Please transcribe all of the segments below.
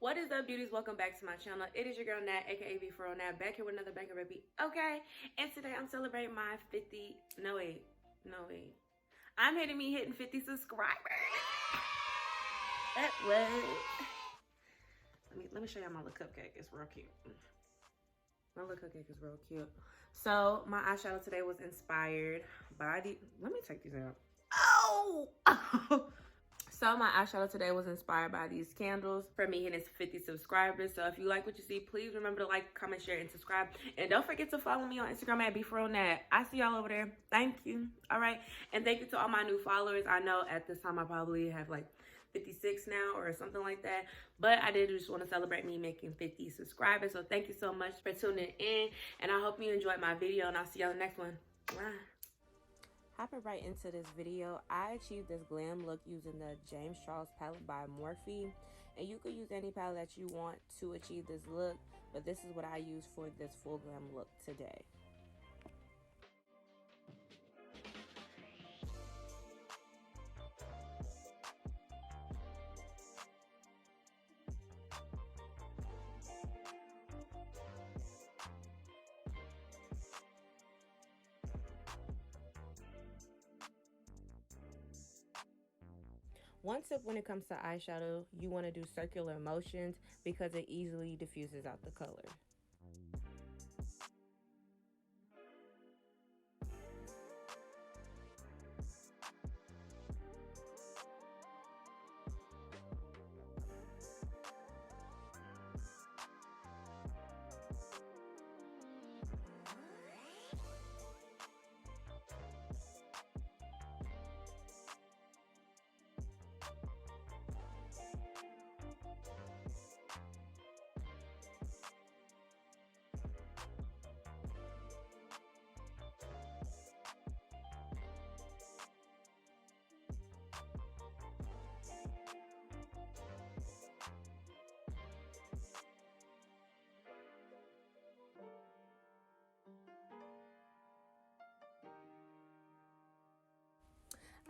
What is up, beauties? Welcome back to my channel. It is your girl Nat, aka Be For Real Nat, back here with another banger baby. Okay, and today I'm celebrating my 50. No wait. I'm hitting 50 subscribers. That was. Let me show y'all my little cupcake. It's real cute. My little cupcake is real cute. So my eyeshadow today was inspired by the. Let me take these out. Oh. So my eyeshadow today was inspired by these candles for me hitting 50 subscribers. So if you like what you see, please remember to like, comment, share, and subscribe. And don't forget to follow me on Instagram at BeForRealNat. I see y'all over there. Thank you. All right. And thank you to all my new followers. I know at this time I probably have like 56 now or something like that. But I did just want to celebrate me making 50 subscribers. So thank you so much for tuning in. And I hope you enjoyed my video. And I'll see y'all in the next one. Bye. Hopping right into this video, I achieved this glam look using the James Charles palette by Morphe. And you could use any palette that you want to achieve this look, but this is what I use for this full glam look today. One tip when it comes to eyeshadow, you want to do circular motions because it easily diffuses out the color.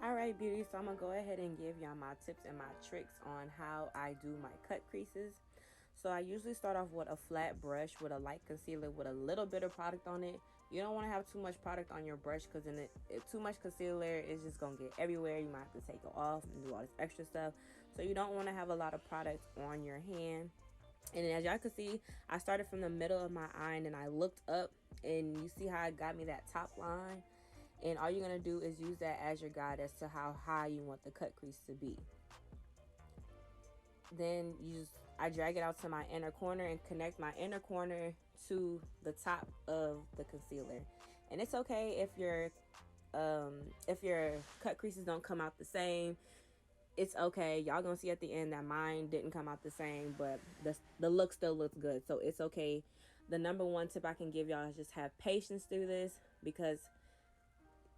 Alright, beauty, so I'm going to go ahead and give y'all my tips and my tricks on how I do my cut creases. So I usually start off with a flat brush with a light concealer with a little bit of product on it. You don't want to have too much product on your brush because then too much concealer is just going to get everywhere. You might have to take it off and do all this extra stuff. So you don't want to have a lot of product on your hand. And as y'all can see, I started from the middle of my eye and then I looked up, and you see how it got me that top line. And all you're going to do is use that as your guide as to how high you want the cut crease to be. Then I drag it out to my inner corner and connect my inner corner to the top of the concealer. And it's okay if your cut creases don't come out the same. It's okay. Y'all gonna see at the end that mine didn't come out the same, but the look still looks good. So it's okay. The number one tip I can give y'all is just have patience through this, because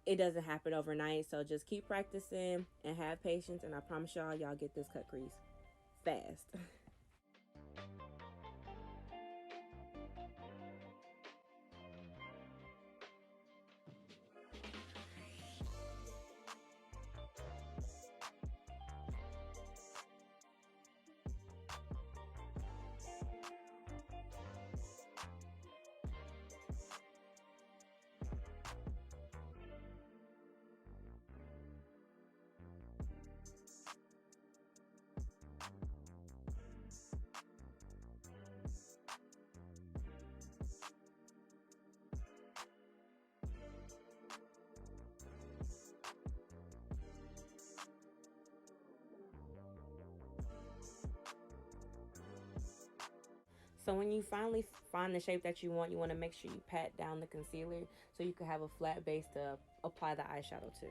it doesn't happen overnight. So just keep practicing and have patience, and I promise y'all get this cut crease fast. So when you finally find the shape that you want to make sure you pat down the concealer so you can have a flat base to apply the eyeshadow to.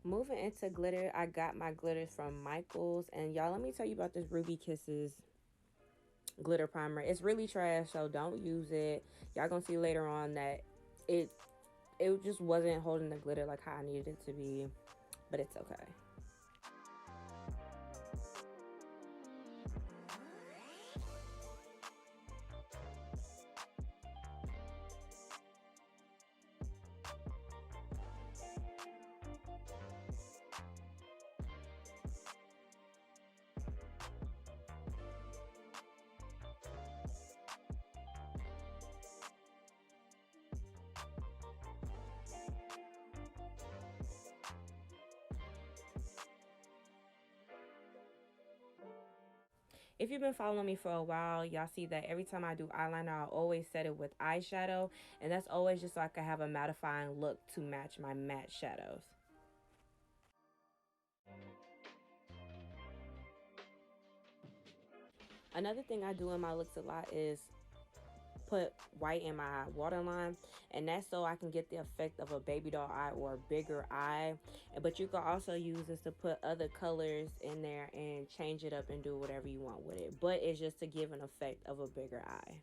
Moving into glitter, I got my glitters from Micheals. And y'all, let me tell you about this Ruby Kisses glitter primer. It's really trash, so don't use it. Y'all gonna see later on that it just wasn't holding the glitter like how I needed it to be, but it's okay. If you've been following me for a while, y'all see that every time I do eyeliner, I always set it with eyeshadow. And that's always just so I can have a mattifying look to match my matte shadows. Another thing I do in my looks a lot is put white in my waterline, and that's so I can get the effect of a baby doll eye or a bigger eye. But you can also use this to put other colors in there and change it up and do whatever you want with it, but it's just to give an effect of a bigger eye.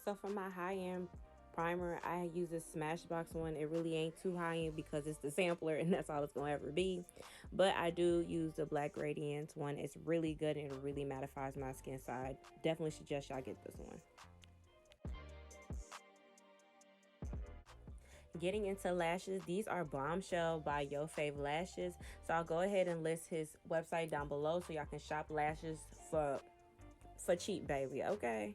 So for my high-end primer, I use this Smashbox one. It really ain't too high-end because it's the sampler and that's all it's going to ever be. But I do use the Black Radiance one. It's really good and it really mattifies my skin, so I definitely suggest y'all get this one. Getting into lashes, these are Bombshell by Yo Fave Lashes. So I'll go ahead and list his website down below so y'all can shop lashes for cheap, baby, okay?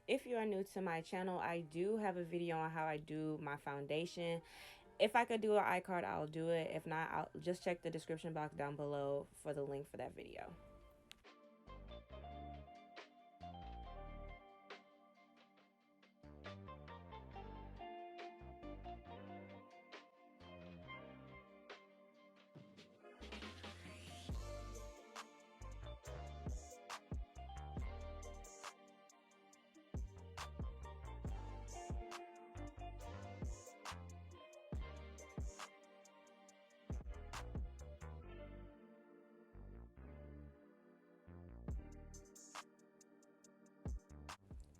If you are new to my channel, I do have a video on how I do my foundation. If I could do an iCard, I'll do it. If not, I'll just check the description box down below for the link for that video.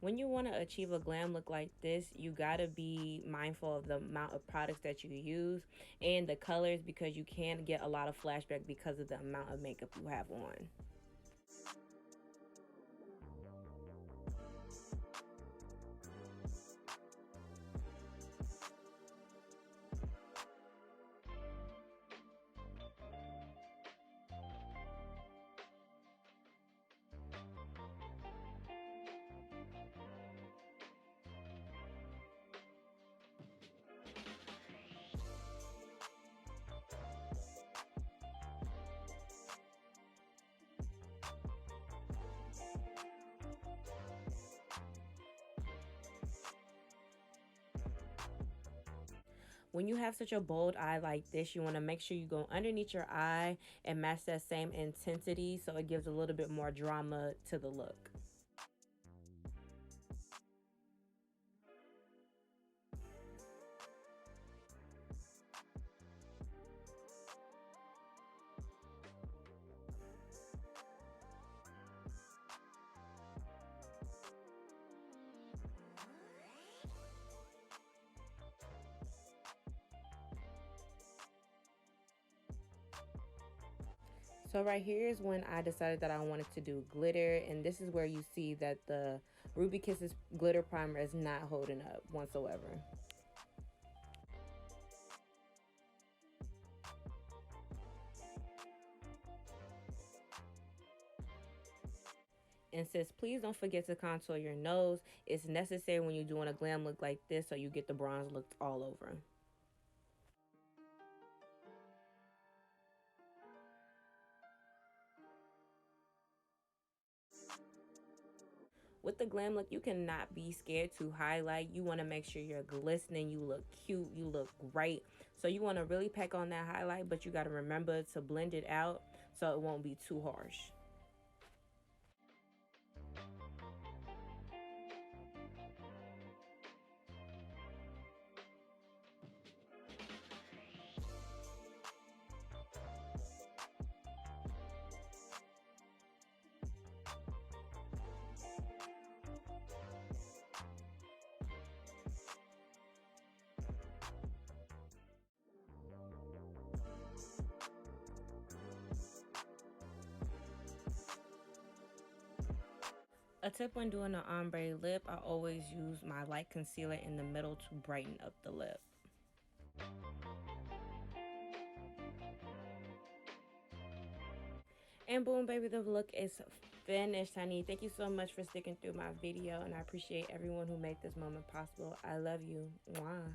When you want to achieve a glam look like this, you gotta be mindful of the amount of products that you use and the colors, because you can get a lot of flashback because of the amount of makeup you have on. When you have such a bold eye like this, you want to make sure you go underneath your eye and match that same intensity so it gives a little bit more drama to the look. So right here is when I decided that I wanted to do glitter, and this is where you see that the Ruby Kisses glitter primer is not holding up whatsoever. And sis, please don't forget to contour your nose. It's necessary when you're doing a glam look like this so you get the bronze look all over. with the glam look, you cannot be scared to highlight. You want to make sure you're glistening, you look cute, you look great. So you want to really pack on that highlight, but you got to remember to blend it out so it won't be too harsh. A tip when doing an ombre lip, I always use my light concealer in the middle to brighten up the lip. And boom, baby, the look is finished, honey. Thank you so much for sticking through my video, and I appreciate everyone who made this moment possible. I love you. Mwah.